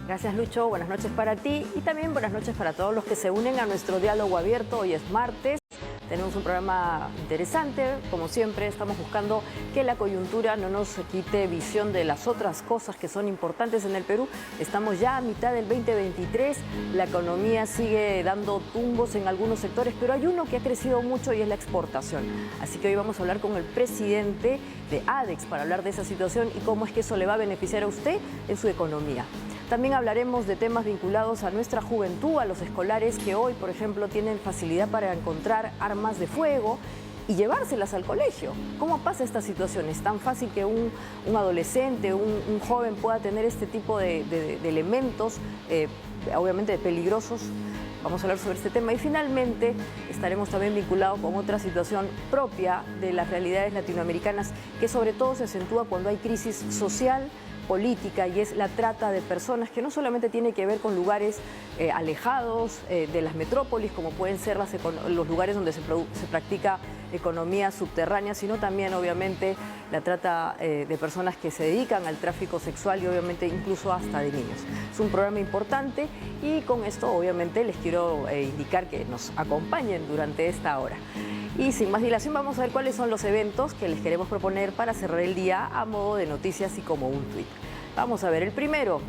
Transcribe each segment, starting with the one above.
Gracias, Lucho. Buenas noches para ti y también buenas noches para todos los que se unen a nuestro diálogo abierto. Hoy es martes. Tenemos un programa interesante, como siempre estamos buscando que la coyuntura no nos quite visión de las otras cosas que son importantes en el Perú. Estamos ya a mitad del 2023, la economía sigue dando tumbos en algunos sectores, pero hay uno que ha crecido mucho y es la exportación. Así que hoy vamos a hablar con el presidente de ADEX para hablar de esa situación y cómo es que eso le va a beneficiar a usted en su economía. También hablaremos de temas vinculados a nuestra juventud, a los escolares que hoy, por ejemplo, tienen facilidad para encontrar armas de fuego y llevárselas al colegio. ¿Cómo pasa esta situación? ¿Es tan fácil que un adolescente, un joven pueda tener este tipo de elementos, obviamente peligrosos? Vamos a hablar sobre este tema y finalmente estaremos también vinculados con otra situación propia de las realidades latinoamericanas que sobre todo se acentúa cuando hay crisis social, política, y es la trata de personas, que no solamente tiene que ver con lugares alejados de las metrópolis, como pueden ser los lugares donde se practica economía subterránea, sino también obviamente la trata de personas que se dedican al tráfico sexual y obviamente incluso hasta de niños. Es un programa importante y con esto obviamente les quiero indicar que nos acompañen durante esta hora. Y sin más dilación vamos a ver cuáles son los eventos que les queremos proponer para cerrar el día a modo de noticias y como un tuit. Vamos a ver el primero.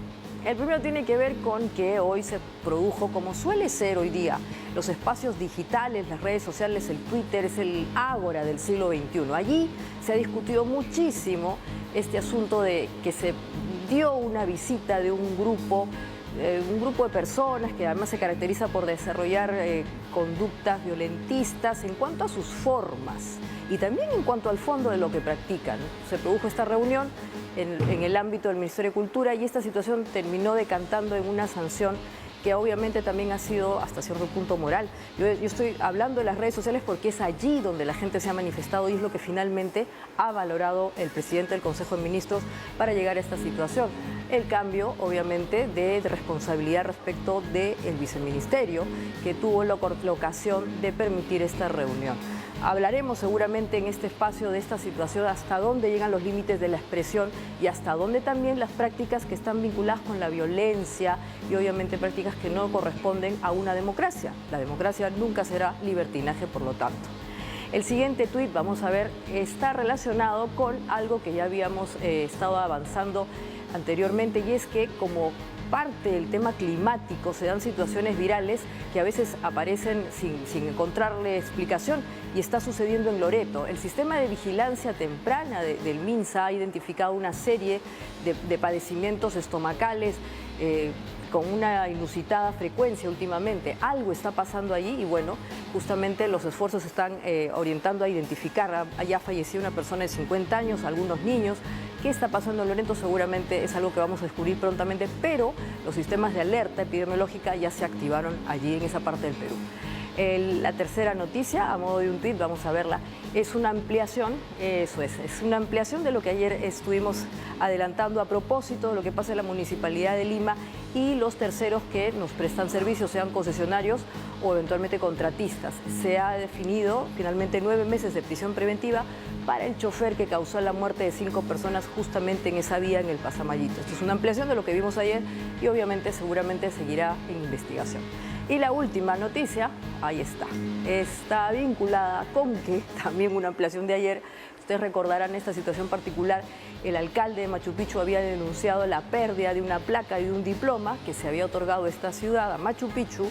El primero tiene que ver con que hoy se produjo, como suele ser hoy día, los espacios digitales, las redes sociales, el Twitter, es el ágora del siglo XXI. Allí se ha discutido muchísimo este asunto de que se dio una visita de un grupo de personas que además se caracteriza por desarrollar conductas violentistas en cuanto a sus formas y también en cuanto al fondo de lo que practican. Se produjo esta reunión en el ámbito del Ministerio de Cultura y esta situación terminó decantando en una sanción que obviamente también ha sido hasta cierto punto moral. Yo estoy hablando de las redes sociales porque es allí donde la gente se ha manifestado y es lo que finalmente ha valorado el presidente del Consejo de Ministros para llegar a esta situación. El cambio, obviamente, de responsabilidad respecto del viceministerio que tuvo la ocasión de permitir esta reunión. Hablaremos seguramente en este espacio de esta situación, hasta dónde llegan los límites de la expresión y hasta dónde también las prácticas que están vinculadas con la violencia y obviamente prácticas que no corresponden a una democracia. La democracia nunca será libertinaje, por lo tanto. El siguiente tuit, vamos a ver, está relacionado con algo que ya habíamos estado avanzando anteriormente y es que como parte del tema climático se dan situaciones virales que a veces aparecen sin encontrarle explicación y está sucediendo en Loreto. El sistema de vigilancia temprana del MINSA ha identificado una serie de padecimientos estomacales con una inusitada frecuencia últimamente. Algo está pasando allí y bueno, justamente los esfuerzos están orientando a identificar. Allá falleció una persona de 50 años, algunos niños. ¿Qué está pasando en Loreto? Seguramente es algo que vamos a descubrir prontamente, pero los sistemas de alerta epidemiológica ya se activaron allí en esa parte del Perú. La tercera noticia, a modo de un tuit, vamos a verla, es una ampliación, es una ampliación de lo que ayer estuvimos adelantando a propósito de lo que pasa en la Municipalidad de Lima y los terceros que nos prestan servicios, sean concesionarios o eventualmente contratistas. Se ha definido finalmente 9 meses de prisión preventiva para el chofer que causó la muerte de 5 personas justamente en esa vía en el Pasamayito. Esto es una ampliación de lo que vimos ayer y obviamente seguramente seguirá en investigación. Y la última noticia, ahí está vinculada con que también una ampliación de ayer, ustedes recordarán esta situación particular, el alcalde de Machu Picchu había denunciado la pérdida de una placa y de un diploma que se había otorgado a esta ciudad, a Machu Picchu,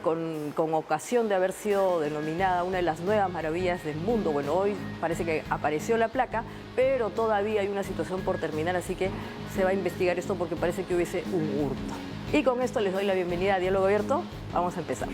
con ocasión de haber sido denominada una de las nuevas maravillas del mundo. Bueno, hoy parece que apareció la placa, pero todavía hay una situación por terminar, así que se va a investigar esto porque parece que hubiese un hurto. Y con esto les doy la bienvenida a Diálogo Abierto. Vamos a empezar.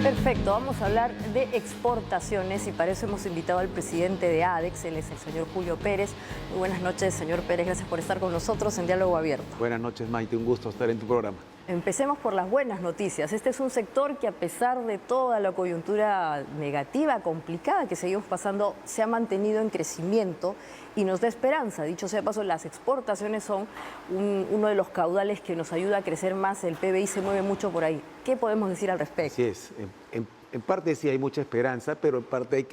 Perfecto, vamos a hablar de exportaciones y para eso hemos invitado al presidente de ADEX, él es el señor Julio Pérez. Muy buenas noches, señor Pérez, gracias por estar con nosotros en Diálogo Abierto. Buenas noches, Maite, un gusto estar en tu programa. Empecemos por las buenas noticias. Este es un sector que, a pesar de toda la coyuntura negativa, complicada que seguimos pasando, se ha mantenido en crecimiento y nos da esperanza. Dicho sea de paso, las exportaciones son uno de los caudales que nos ayuda a crecer más. El PBI se mueve mucho por ahí. ¿Qué podemos decir al respecto? Así es. En parte sí hay mucha esperanza, pero en parte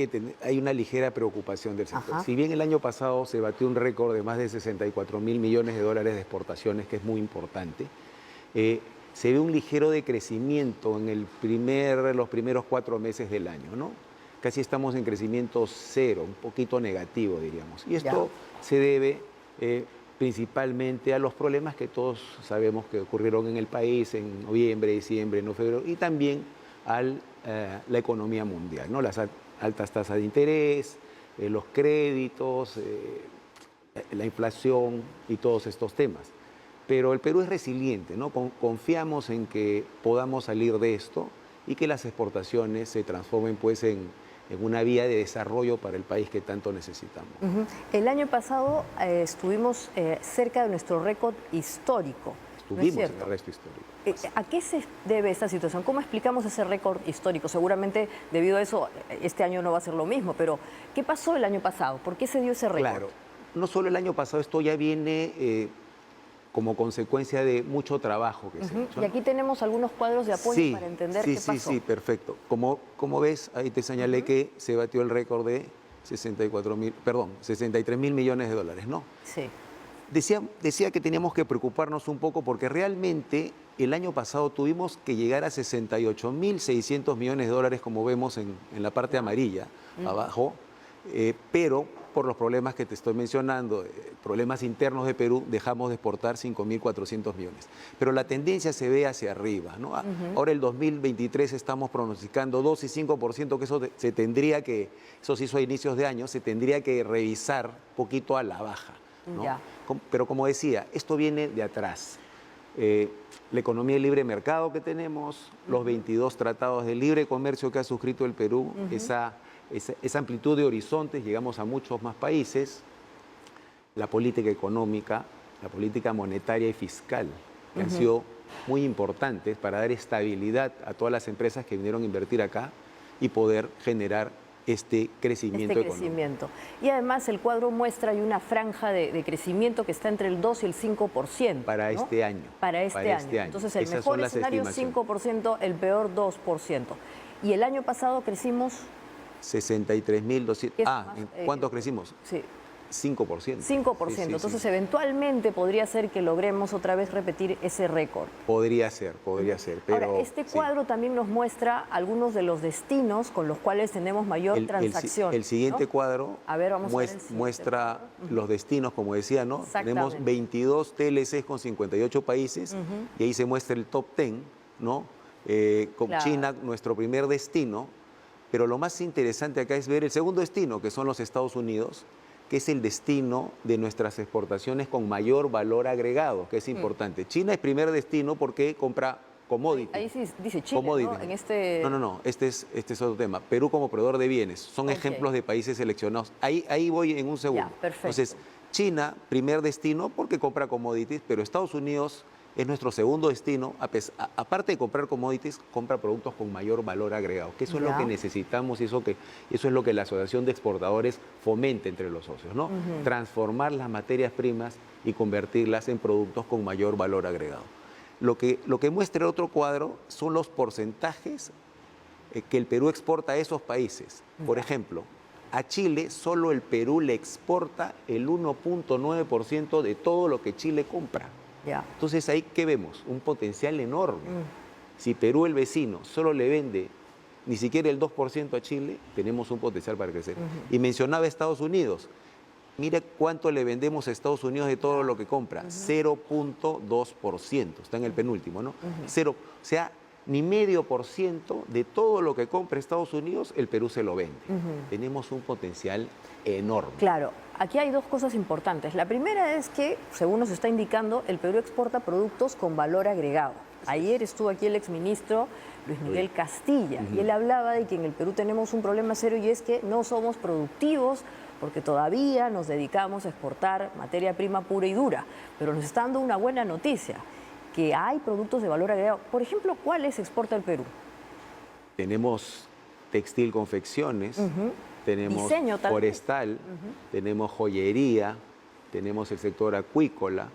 hay una ligera preocupación del sector. Ajá. Si bien el año pasado se batió un récord de más de 64.000 millones de dólares de exportaciones, que es muy importante, se ve un ligero decrecimiento en los primeros 4 meses del año, ¿no? Casi estamos en crecimiento cero, un poquito negativo, diríamos. Y esto se debe principalmente a los problemas que todos sabemos que ocurrieron en el país en noviembre, diciembre, febrero, y también a la economía mundial, ¿no? Las altas tasas de interés, los créditos, la inflación y todos estos temas. Pero el Perú es resiliente, ¿no? Confiamos en que podamos salir de esto y que las exportaciones se transformen pues en una vía de desarrollo para el país que tanto necesitamos. El año pasado estuvimos cerca de nuestro récord histórico. Estuvimos ¿No es en el resto histórico. ¿A qué se debe esta situación? ¿Cómo explicamos ese récord histórico? Seguramente debido a eso este año no va a ser lo mismo, pero ¿qué pasó el año pasado? ¿Por qué se dio ese récord? Claro, no solo el año pasado, esto ya viene como consecuencia de mucho trabajo que se ha hecho, ¿no? Y aquí tenemos algunos cuadros de apoyo para entender qué pasó. Sí, perfecto. Como ves, ahí te señalé que se batió el récord de 63.000 millones de dólares, ¿no? Sí. Decía que teníamos que preocuparnos un poco porque realmente el año pasado tuvimos que llegar a 68.600 millones de dólares, como vemos en la parte amarilla, abajo, pero por los problemas que te estoy mencionando, problemas internos de Perú, dejamos de exportar 5.400 millones. Pero la tendencia se ve hacia arriba, ¿no? Ahora el 2023 estamos pronosticando 2 y 5%, que eso se tendría que, eso se hizo a inicios de año, se tendría que revisar poquito a la baja, ¿no? Pero como decía, esto viene de atrás. La economía de libre mercado que tenemos, los 22 tratados de libre comercio que ha suscrito el Perú, esa amplitud de horizontes, llegamos a muchos más países, la política económica, la política monetaria y fiscal, que han sido muy importantes para dar estabilidad a todas las empresas que vinieron a invertir acá y poder generar este crecimiento económico. Y además el cuadro muestra hay una franja de crecimiento que está entre el 2 y el 5%. Para, ¿no? Este año. Para este año. Entonces el mejor escenario 5%, el peor 2%. Y el año pasado crecimos 63.200. ¿En cuánto crecimos? Sí. 5%. 5%. Sí, entonces, eventualmente podría ser que logremos otra vez repetir ese récord. Podría ser, pero... Ahora, este cuadro también nos muestra algunos de los destinos con los cuales tenemos mayor transacción. El siguiente, ¿no? Cuadro a ver, vamos muestra los destinos, como decía, ¿no? Tenemos 22 TLCs con 58 países y ahí se muestra el top 10, ¿no? Con China, nuestro primer destino. Pero lo más interesante acá es ver el segundo destino, que son los Estados Unidos, que es el destino de nuestras exportaciones con mayor valor agregado, que es importante. China es primer destino porque compra commodities. Ahí sí dice Chile, ¿no? En este... No, este es otro tema. Perú como proveedor de bienes, son ejemplos de países seleccionados. Ahí voy en un segundo. Ya, perfecto. Entonces, China, primer destino porque compra commodities, pero Estados Unidos es nuestro segundo destino, aparte de comprar commodities, compra productos con mayor valor agregado, que eso es lo que necesitamos y eso es lo que la Asociación de Exportadores fomenta entre los socios, ¿no? Transformar las materias primas y convertirlas en productos con mayor valor agregado. Lo que muestra el otro cuadro son los porcentajes que el Perú exporta a esos países. Por ejemplo, a Chile solo el Perú le exporta el 1.9% de todo lo que Chile compra. Entonces ahí, ¿qué vemos? Un potencial enorme. Si Perú, el vecino, solo le vende ni siquiera el 2% a Chile, tenemos un potencial para crecer. Y mencionaba Estados Unidos. Mira cuánto le vendemos a Estados Unidos de todo lo que compra. 0.2%. Está en el penúltimo, ¿no? Cero, o sea, ni 0.5% de todo lo que compra Estados Unidos, el Perú se lo vende. Tenemos un potencial enorme. Claro. Aquí hay dos cosas importantes. La primera es que, según nos está indicando, el Perú exporta productos con valor agregado. Ayer estuvo aquí el exministro Luis Miguel Castilla y él hablaba de que en el Perú tenemos un problema serio y es que no somos productivos porque todavía nos dedicamos a exportar materia prima pura y dura. Pero nos está dando una buena noticia. que hay productos de valor agregado. Por ejemplo, ¿cuáles exporta el Perú? Tenemos textil, confecciones, tenemos Diseño, tal vez. forestal, tenemos joyería, tenemos el sector acuícola,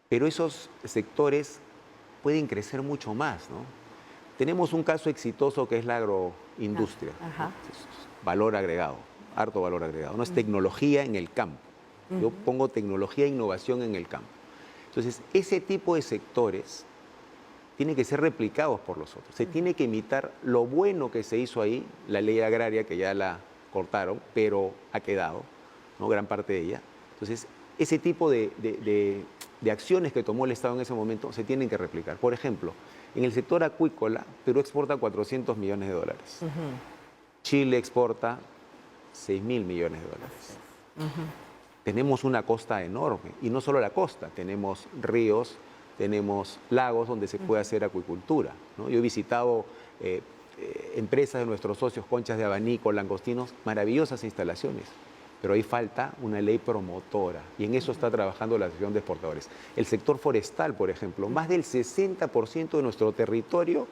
pero esos sectores pueden crecer mucho más, ¿no? Tenemos un caso exitoso que es la agroindustria, ¿no? Valor agregado, harto valor agregado, ¿no? Es tecnología en el campo. Yo pongo tecnología e innovación en el campo. Entonces, ese tipo de sectores tienen que ser replicados por los otros. Se tiene que imitar lo bueno que se hizo ahí, la ley agraria, que ya la cortaron, pero ha quedado, ¿no? Gran parte de ella. Entonces, ese tipo de acciones que tomó el Estado en ese momento se tienen que replicar. Por ejemplo, en el sector acuícola, Perú exporta 400 millones de dólares. Chile exporta 6.000 millones de dólares. Tenemos una costa enorme, y no solo la costa, tenemos ríos, tenemos lagos donde se puede hacer acuicultura, ¿no? Yo he visitado empresas de nuestros socios, conchas de abanico, langostinos, maravillosas instalaciones, pero ahí falta una ley promotora, y en eso está trabajando la Asociación de Exportadores. El sector forestal, por ejemplo, más del 60% de nuestro territorio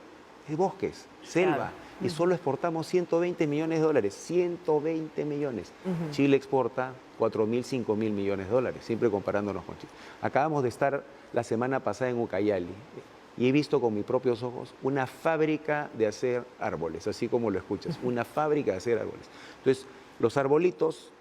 es bosques, selva, y solo exportamos 120 millones de dólares, 120 millones. Chile exporta 4.000, 5.000 millones de dólares, siempre comparándonos con Chile. Acabamos de estar la semana pasada en Ucayali y he visto con mis propios ojos una fábrica de hacer árboles, así como lo escuchas, una fábrica de hacer árboles. Entonces, los arbolitos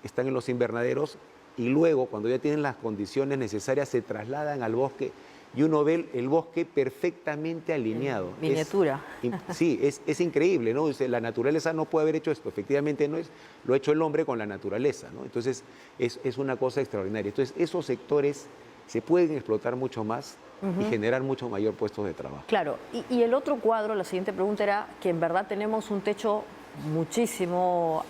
están en los invernaderos y luego, cuando ya tienen las condiciones necesarias, se trasladan al bosque y uno ve el bosque perfectamente alineado. Miniatura. Sí, es increíble, ¿no? La naturaleza no puede haber hecho esto, efectivamente no es, lo ha hecho el hombre con la naturaleza, ¿no? Entonces, es una cosa extraordinaria. Entonces, esos sectores se pueden explotar mucho más y generar mucho mayor puestos de trabajo. Claro, y el otro cuadro, la siguiente pregunta era que en verdad tenemos un techo muchísimo,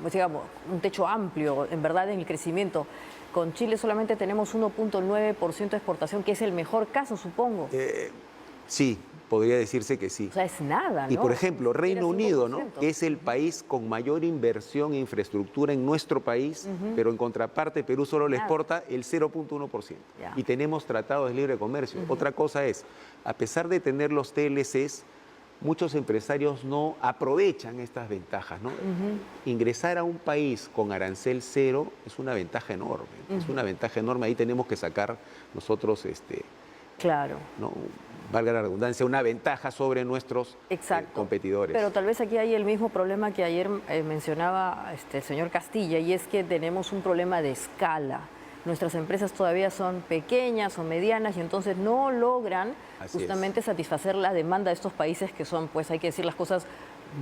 digamos, un techo amplio, en verdad, en el crecimiento. Con Chile solamente tenemos 1.9% de exportación, que es el mejor caso, supongo. Sí, podría decirse que sí. O sea, es nada, ¿no? Y por ejemplo, Reino Unido, ¿no? Que es el Ujú. país con mayor inversión en infraestructura en nuestro país, pero en contraparte Perú solo le exporta el 0.1%. Ya. Y tenemos tratados de libre comercio. Otra cosa es, a pesar de tener los TLCs, muchos empresarios no aprovechan estas ventajas, ¿no? Ingresar a un país con arancel cero es una ventaja enorme, es una ventaja enorme. Ahí tenemos que sacar nosotros, Claro. ¿no? Valga la redundancia, una ventaja sobre nuestros competidores. Pero tal vez aquí hay el mismo problema que ayer mencionaba el señor Castilla, y es que tenemos un problema de escala. Nuestras empresas todavía son pequeñas o medianas y entonces no logran justamente satisfacer la demanda de estos países que son, pues hay que decir las cosas,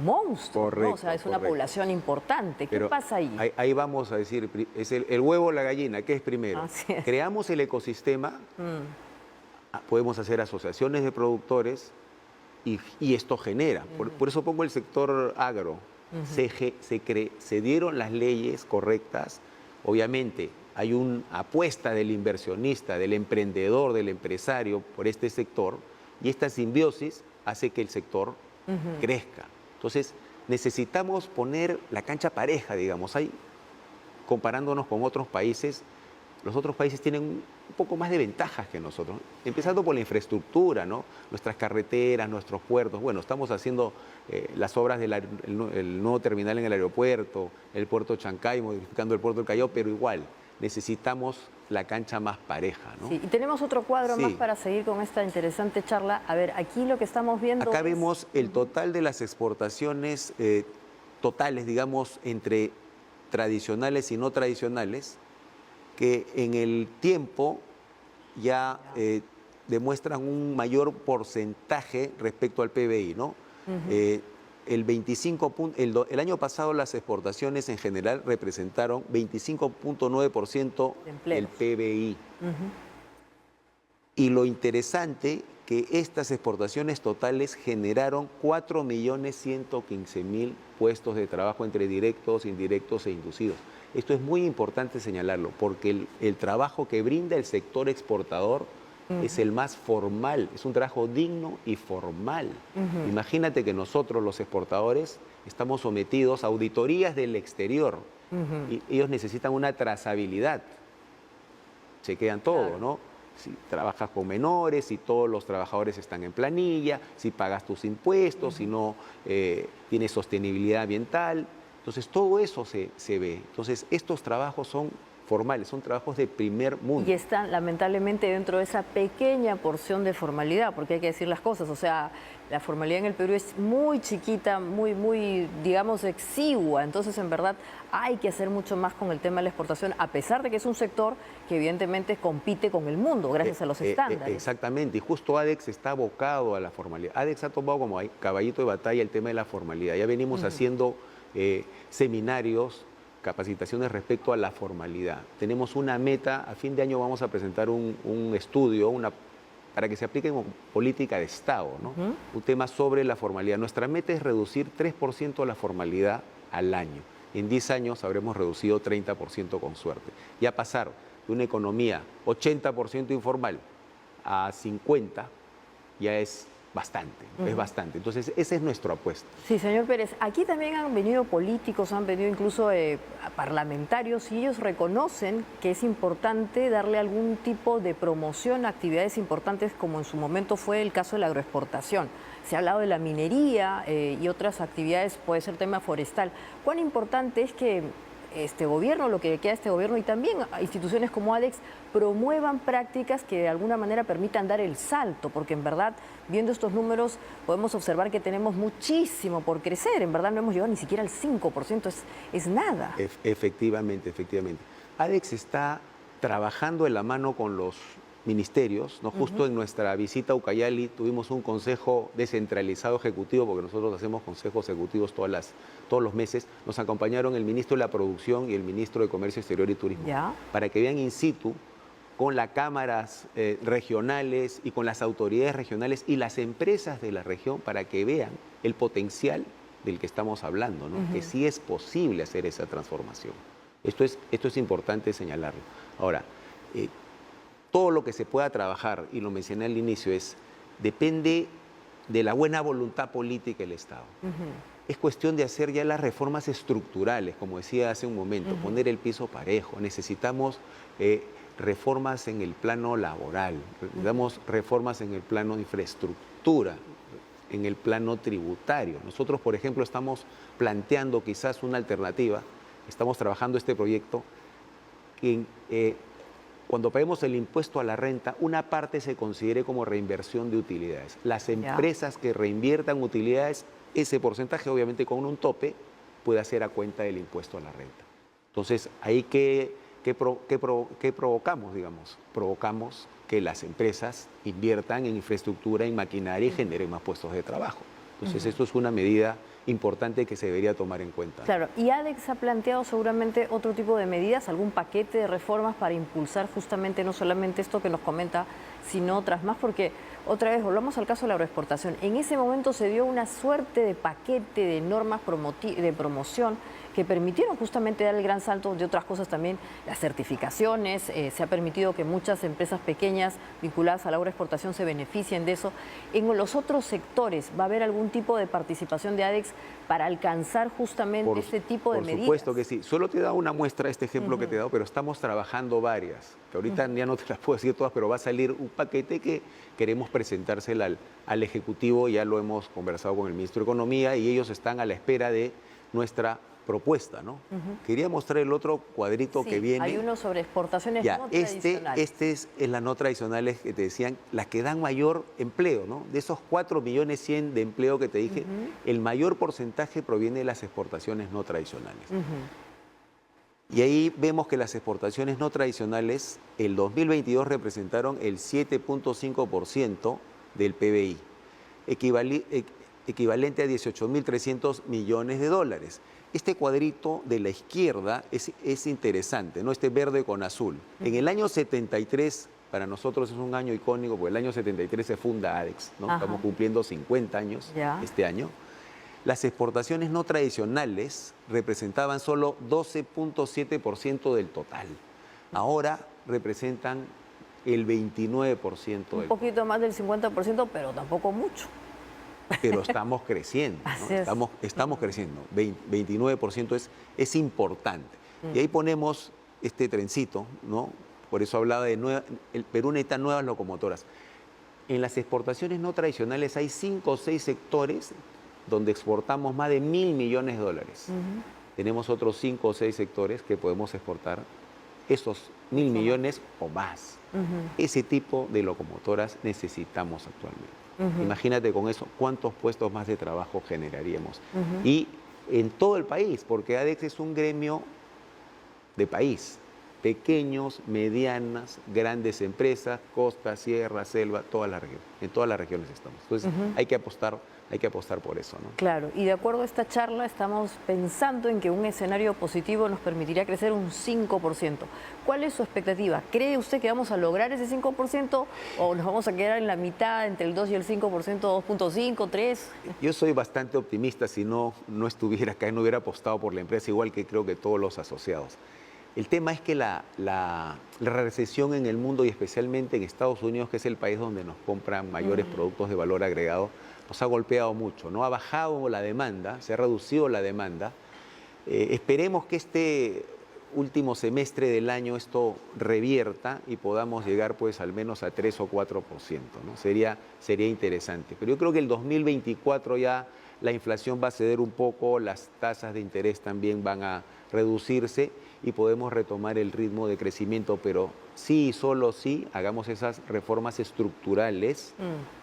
monstruos, Correcto, ¿no? O sea, es una población importante. ¿Qué Pero pasa ahí? Ahí vamos a decir, es el huevo o la gallina, ¿qué es primero? Así es. Creamos el ecosistema, podemos hacer asociaciones de productores y esto genera. Por eso pongo el sector agro. Se dieron las leyes correctas, obviamente. Hay una apuesta del inversionista, del emprendedor, del empresario por este sector, y esta simbiosis hace que el sector crezca. Entonces, necesitamos poner la cancha pareja, digamos. Comparándonos con otros países, los otros países tienen un poco más de ventajas que nosotros, empezando por la infraestructura, ¿no? Nuestras carreteras, nuestros puertos. Bueno, estamos haciendo las obras del el nuevo terminal en el aeropuerto, el puerto Chancay, modificando el puerto del Callao, pero igual necesitamos la cancha más pareja, ¿no? Sí, y tenemos otro cuadro más para seguir con esta interesante charla. A ver, aquí lo que estamos viendo Acá vemos el total de las exportaciones totales, digamos, entre tradicionales y no tradicionales, que en el tiempo ya demuestran un mayor porcentaje respecto al PBI, ¿no? El año pasado las exportaciones en general representaron 25.9% del PBI. Y lo interesante que estas exportaciones totales generaron 4.115.000 puestos de trabajo entre directos, indirectos e inducidos. Esto es muy importante señalarlo, porque el trabajo que brinda el sector exportador es el más formal, es un trabajo digno y formal. Imagínate que nosotros, los exportadores, estamos sometidos a auditorías del exterior y ellos necesitan una trazabilidad. Chequean todo, ¿no? si trabajas con menores, si todos los trabajadores están en planilla, si pagas tus impuestos, si no tienes sostenibilidad ambiental. Entonces, todo eso se ve. Entonces, estos trabajos son formales, son trabajos de primer mundo. Y están lamentablemente dentro de esa pequeña porción de formalidad, porque hay que decir las cosas, o sea, la formalidad en el Perú es muy chiquita, muy, digamos, exigua, entonces en verdad hay que hacer mucho más con el tema de la exportación, a pesar de que es un sector que evidentemente compite con el mundo gracias a los estándares. Exactamente, y justo ADEX está abocado a la formalidad. ADEX ha tomado como caballito de batalla el tema de la formalidad. Ya venimos haciendo seminarios, capacitaciones respecto a la formalidad. Tenemos una meta, a fin de año vamos a presentar un estudio para que se aplique como política de Estado, ¿no? Un tema sobre la formalidad. Nuestra meta es reducir 3% la formalidad al año. En 10 años habremos reducido 30% con suerte. Ya pasar de una economía 80% informal a 50% ya es bastante, es bastante. Entonces, esa es nuestra apuesta. Sí, señor Pérez, aquí también han venido políticos, han venido incluso parlamentarios y ellos reconocen que es importante darle algún tipo de promoción a actividades importantes como en su momento fue el caso de la agroexportación. Se ha hablado de la minería y otras actividades, puede ser tema forestal. ¿Cuán importante es que este gobierno, lo que queda de este gobierno y también instituciones como ADEX promuevan prácticas que de alguna manera permitan dar el salto? Porque en verdad, viendo estos números, podemos observar que tenemos muchísimo por crecer. En verdad no hemos llegado ni siquiera al 5%, es nada. Efectivamente. ADEX está trabajando de la mano con los ministerios, ¿no? Justo en nuestra visita a Ucayali tuvimos un consejo descentralizado ejecutivo, porque nosotros hacemos consejos ejecutivos todos los meses. Nos acompañaron el ministro de la Producción y el ministro de Comercio Exterior y Turismo, para que vean in situ con las cámaras regionales y con las autoridades regionales y las empresas de la región, para que vean el potencial del que estamos hablando, ¿no? Que sí es posible hacer esa transformación. Esto es importante señalarlo. Ahora, todo lo que se pueda trabajar, y lo mencioné al inicio, depende de la buena voluntad política del Estado. Es cuestión de hacer ya las reformas estructurales, como decía hace un momento, poner el piso parejo. Necesitamos reformas en el plano laboral, necesitamos reformas en el plano de infraestructura, en el plano tributario. Nosotros, por ejemplo, estamos planteando quizás una alternativa, estamos trabajando este proyecto, que cuando paguemos el impuesto a la renta, una parte se considere como reinversión de utilidades. Las empresas que reinviertan utilidades, ese porcentaje, obviamente con un tope, puede hacer a cuenta del impuesto a la renta. Entonces, ahí ¿qué provocamos, digamos? Provocamos que las empresas inviertan en infraestructura, en maquinaria y generen más puestos de trabajo. Entonces, esto es una medida importante que se debería tomar en cuenta. Claro, y ADEX ha planteado seguramente otro tipo de medidas, algún paquete de reformas para impulsar justamente no solamente esto que nos comenta, sino otras más, porque otra vez volvamos al caso de la agroexportación. En ese momento se dio una suerte de paquete de normas de promoción que permitieron justamente dar el gran salto. De otras cosas también, las certificaciones, se ha permitido que muchas empresas pequeñas vinculadas a la agroexportación se beneficien de eso. En los otros sectores, ¿va a haber algún tipo de participación de ADEX para alcanzar justamente este tipo de medidas? Por supuesto que sí. Solo te he dado una muestra, este ejemplo que te he dado, pero estamos trabajando varias, que ahorita ya no te las puedo decir todas, pero va a salir un paquete que queremos presentársela al Ejecutivo. Ya lo hemos conversado con el Ministro de Economía y ellos están a la espera de nuestra propuesta, ¿no? Quería mostrar el otro cuadrito que viene. Hay uno sobre exportaciones no tradicionales. Este es las no tradicionales que te decían, las que dan mayor empleo, ¿no? De esos 4.100.000 de empleo que te dije, el mayor porcentaje proviene de las exportaciones no tradicionales. Y ahí vemos que las exportaciones no tradicionales, el 2022 representaron el 7.5% del PBI, equivalente a 18.300 millones de dólares. Este cuadrito de la izquierda es interesante, ¿no? Este verde con azul. En el año 73, para nosotros es un año icónico, porque el año 73 se funda ADEX, ¿no? Estamos cumpliendo 50 años este año. Las exportaciones no tradicionales representaban solo 12.7% del total. Ahora representan el 29%. Un poquito más del 50%, pero tampoco mucho. Pero estamos creciendo, ¿no? Estamos creciendo. 29% es importante. Y ahí ponemos este trencito, ¿no? Por eso hablaba de el Perú necesita nuevas locomotoras. En las exportaciones no tradicionales hay 5 o 6 sectores donde exportamos más de 1.000 millones de dólares. Tenemos otros 5 o 6 sectores que podemos exportar esos 1.000 millones o más. Ese tipo de locomotoras necesitamos actualmente. Imagínate con eso cuántos puestos más de trabajo generaríamos. Y en todo el país, porque ADEX es un gremio de país. Pequeños, medianas, grandes empresas, costa, sierra, selva, toda la región. En todas las regiones estamos. Entonces hay que apostar por eso, ¿no? Claro, y de acuerdo a esta charla estamos pensando en que un escenario positivo nos permitiría crecer un 5%. ¿Cuál es su expectativa? ¿Cree usted que vamos a lograr ese 5% o nos vamos a quedar en la mitad, entre el 2 y el 5%, 2.5, 3? Yo soy bastante optimista. Si no estuviera acá y no hubiera apostado por la empresa, igual que creo que todos los asociados. El tema es que la recesión en el mundo y especialmente en Estados Unidos, que es el país donde nos compran mayores productos de valor agregado, nos ha golpeado mucho, ¿no? Ha bajado la demanda, se ha reducido la demanda. Esperemos que este último semestre del año esto revierta y podamos llegar pues al menos a 3 o 4%, ¿no? Sería interesante. Pero yo creo que el 2024 ya la inflación va a ceder un poco, las tasas de interés también van a reducirse y podemos retomar el ritmo de crecimiento, pero sí y solo sí hagamos esas reformas estructurales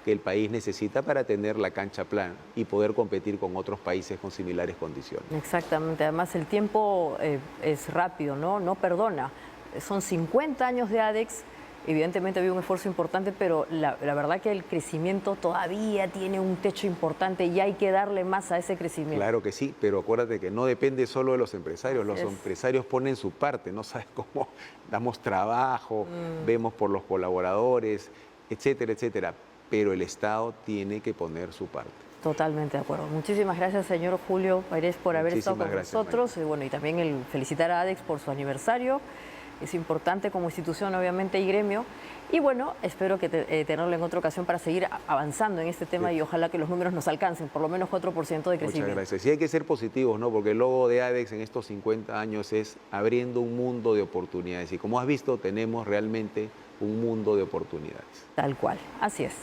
que el país necesita para tener la cancha plana y poder competir con otros países con similares condiciones. Exactamente, además el tiempo es rápido, ¿no? No perdona. Son 50 años de ADEX. Evidentemente había un esfuerzo importante, pero la verdad que el crecimiento todavía tiene un techo importante y hay que darle más a ese crecimiento. Claro que sí, pero acuérdate que no depende solo de los empresarios. Los empresarios ponen su parte, no sabes cómo damos trabajo, vemos por los colaboradores, etcétera, etcétera. Pero el Estado tiene que poner su parte. Totalmente de acuerdo. Muchísimas gracias, señor Julio Paredes, por haber estado con nosotros. Bueno, y también el felicitar a ADEX por su aniversario. Es importante como institución, obviamente, y gremio. Y bueno, espero que tenerlo en otra ocasión para seguir avanzando en este tema y ojalá que los números nos alcancen, por lo menos 4% de crecimiento. Muchas gracias. Sí hay que ser positivos, ¿no? Porque el logo de ADEX en estos 50 años es abriendo un mundo de oportunidades. Y como has visto, tenemos realmente un mundo de oportunidades. Tal cual, así es.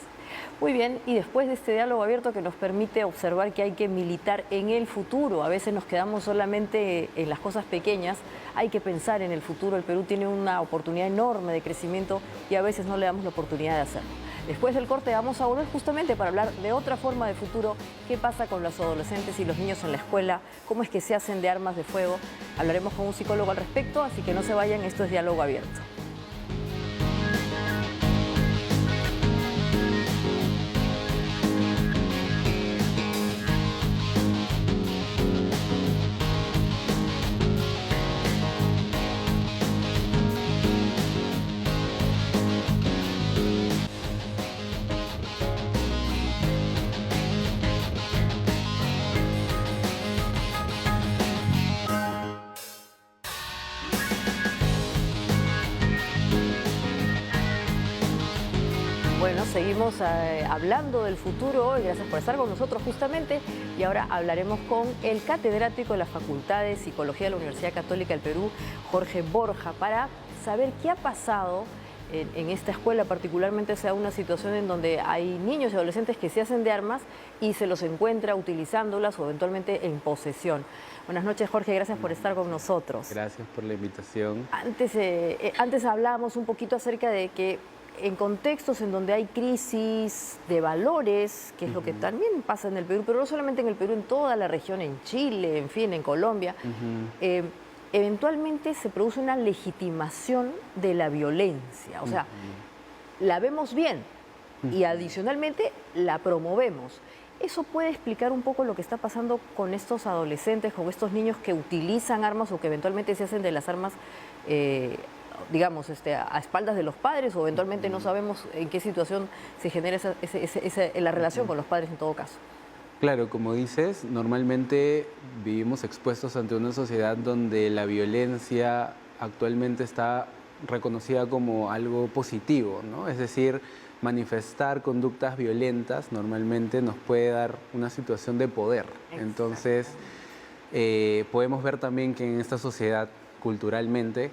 Muy bien, y después de este diálogo abierto que nos permite observar que hay que militar en el futuro, a veces nos quedamos solamente en las cosas pequeñas, hay que pensar en el futuro. El Perú tiene una oportunidad enorme de crecimiento y a veces no le damos la oportunidad de hacerlo. Después del corte vamos a volver justamente para hablar de otra forma de futuro, qué pasa con los adolescentes y los niños en la escuela, cómo es que se hacen de armas de fuego. Hablaremos con un psicólogo al respecto, así que no se vayan, esto es Diálogo Abierto. Bueno, seguimos hablando del futuro hoy, gracias por estar con nosotros justamente, y ahora hablaremos con el catedrático de la Facultad de Psicología de la Universidad Católica del Perú, Jorge Borja, para saber qué ha pasado en esta escuela, particularmente sea una situación en donde hay niños y adolescentes que se hacen de armas y se los encuentra utilizándolas o eventualmente en posesión. Buenas noches, Jorge, gracias por estar con nosotros. Gracias por la invitación. Antes hablábamos un poquito acerca de que en contextos en donde hay crisis de valores, que es lo que también pasa en el Perú, pero no solamente en el Perú, en toda la región, en Chile, en fin, en Colombia, eventualmente se produce una legitimación de la violencia. O sea, la vemos bien y adicionalmente la promovemos. ¿Eso puede explicar un poco lo que está pasando con estos adolescentes, con estos niños que utilizan armas o que eventualmente se hacen de las armas digamos, a espaldas de los padres, o eventualmente no sabemos en qué situación se genera la relación con los padres en todo caso? Claro, como dices, normalmente vivimos expuestos ante una sociedad donde la violencia actualmente está reconocida como algo positivo, ¿no? Es decir, manifestar conductas violentas normalmente nos puede dar una situación de poder. Entonces, podemos ver también que en esta sociedad culturalmente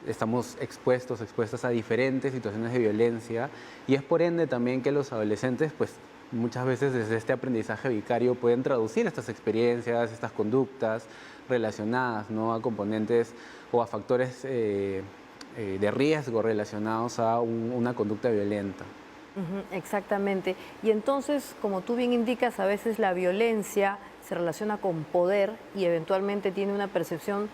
estamos expuestas a diferentes situaciones de violencia y es por ende también que los adolescentes, pues muchas veces desde este aprendizaje vicario pueden traducir estas experiencias, estas conductas relacionadas, ¿no?, a componentes o a factores de riesgo relacionados a una conducta violenta. Exactamente. Y entonces, como tú bien indicas, a veces la violencia se relaciona con poder y eventualmente tiene una percepción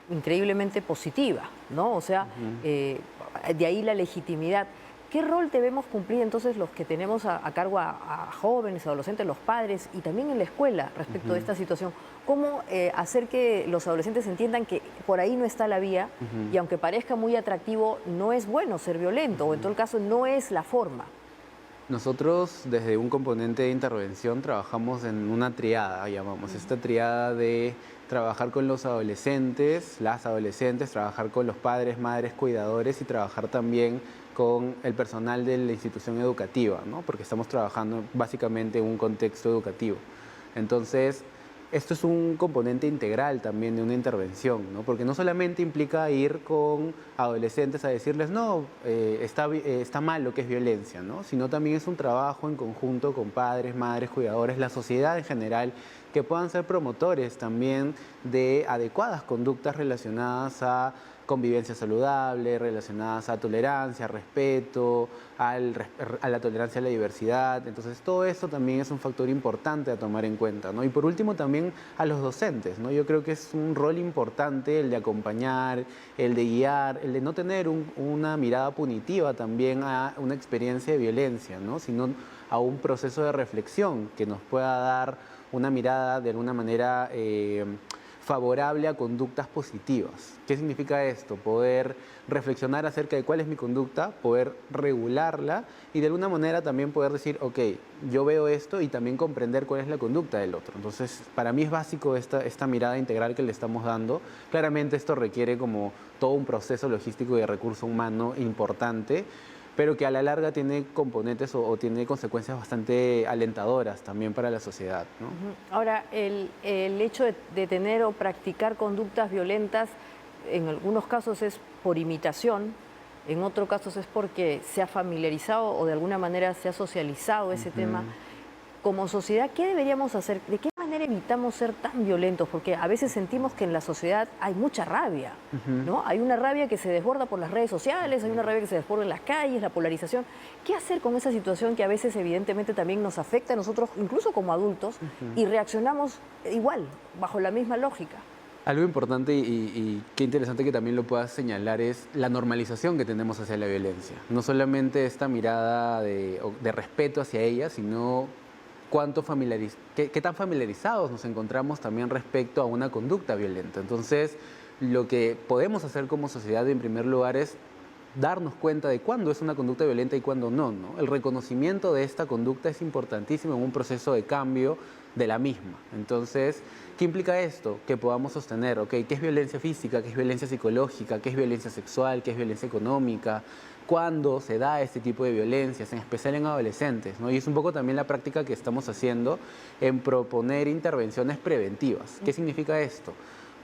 increíblemente positiva, ¿no? O sea, de ahí la legitimidad. ¿Qué rol debemos cumplir entonces los que tenemos a cargo a jóvenes, adolescentes, los padres y también en la escuela respecto de esta situación? ¿Cómo hacer que los adolescentes entiendan que por ahí no está la vía y aunque parezca muy atractivo, no es bueno ser violento o en todo caso no es la forma? Nosotros desde un componente de intervención trabajamos en una triada, llamamos, esta triada de trabajar con los adolescentes, las adolescentes, trabajar con los padres, madres, cuidadores y trabajar también con el personal de la institución educativa, ¿no? Porque estamos trabajando básicamente en un contexto educativo. Entonces, esto es un componente integral también de una intervención, ¿no? Porque no solamente implica ir con adolescentes a decirles, no, está mal lo que es violencia, ¿no? Sino también es un trabajo en conjunto con padres, madres, cuidadores, la sociedad en general, que puedan ser promotores también de adecuadas conductas relacionadas a convivencia saludable, relacionadas a tolerancia, respeto, a la tolerancia a la diversidad. Entonces, todo eso también es un factor importante a tomar en cuenta, ¿no? Y por último, también a los docentes, ¿no? Yo creo que es un rol importante el de acompañar, el de guiar, el de no tener una mirada punitiva también a una experiencia de violencia, ¿no? Sino a un proceso de reflexión que nos pueda dar una mirada de alguna manera favorable a conductas positivas. ¿Qué significa esto? Poder reflexionar acerca de cuál es mi conducta, poder regularla y de alguna manera también poder decir, ok, yo veo esto y también comprender cuál es la conducta del otro. Entonces, para mí es básico esta mirada integral que le estamos dando. Claramente esto requiere como todo un proceso logístico y de recurso humano importante, pero que a la larga tiene componentes o tiene consecuencias bastante alentadoras también para la sociedad, ¿no? Ahora, el hecho de tener o practicar conductas violentas, en algunos casos es por imitación, en otros casos es porque se ha familiarizado o de alguna manera se ha socializado ese tema. Como sociedad, ¿qué deberíamos hacer? ¿De qué manera evitamos ser tan violentos? Porque a veces sentimos que en la sociedad hay mucha rabia, ¿no? Hay una rabia que se desborda por las redes sociales, hay una rabia que se desborda en las calles, la polarización. ¿Qué hacer con esa situación que a veces evidentemente también nos afecta a nosotros, incluso como adultos, y reaccionamos igual, bajo la misma lógica? Algo importante y qué interesante que también lo puedas señalar es la normalización que tenemos hacia la violencia. No solamente esta mirada de respeto hacia ella, sino qué tan familiarizados nos encontramos también respecto a una conducta violenta. Entonces, lo que podemos hacer como sociedad en primer lugar es darnos cuenta de cuándo es una conducta violenta y cuándo no, ¿no? El reconocimiento de esta conducta es importantísimo en un proceso de cambio de la misma. Entonces, ¿qué implica esto? Que podamos sostener, ok, ¿qué es violencia física? ¿Qué es violencia psicológica? ¿Qué es violencia sexual? ¿Qué es violencia económica? ¿Cuándo se da este tipo de violencias, en especial en adolescentes, ¿no? Y es un poco también la práctica que estamos haciendo en proponer intervenciones preventivas. ¿Qué significa esto?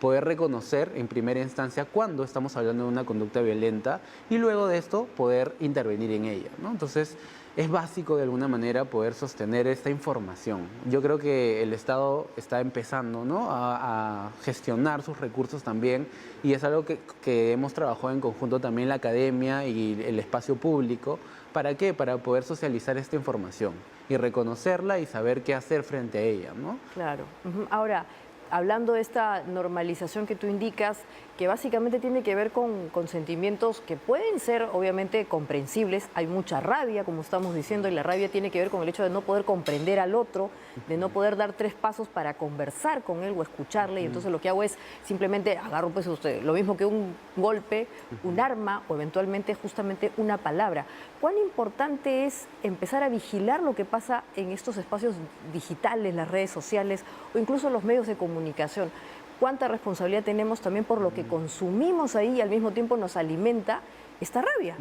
Poder reconocer en primera instancia cuándo estamos hablando de una conducta violenta y luego de esto poder intervenir en ella, ¿no? Entonces, es básico de alguna manera poder sostener esta información. Yo creo que el Estado está empezando, ¿no?, a gestionar sus recursos también y es algo que hemos trabajado en conjunto también la academia y el espacio público. ¿Para qué? Para poder socializar esta información y reconocerla y saber qué hacer frente a ella, ¿no? Claro. Ahora, hablando de esta normalización que tú indicas, que básicamente tiene que ver con sentimientos que pueden ser obviamente comprensibles. Hay mucha rabia, como estamos diciendo, y la rabia tiene que ver con el hecho de no poder comprender al otro, de no poder dar 3 pasos para conversar con él o escucharle, y entonces lo que hago es simplemente agarro pues lo mismo que un golpe, un arma o eventualmente justamente una palabra. ¿Cuán importante es empezar a vigilar lo que pasa en estos espacios digitales, las redes sociales o incluso los medios de comunicación? cuánta responsabilidad tenemos también por lo que consumimos ahí y al mismo tiempo nos alimenta esta rabia.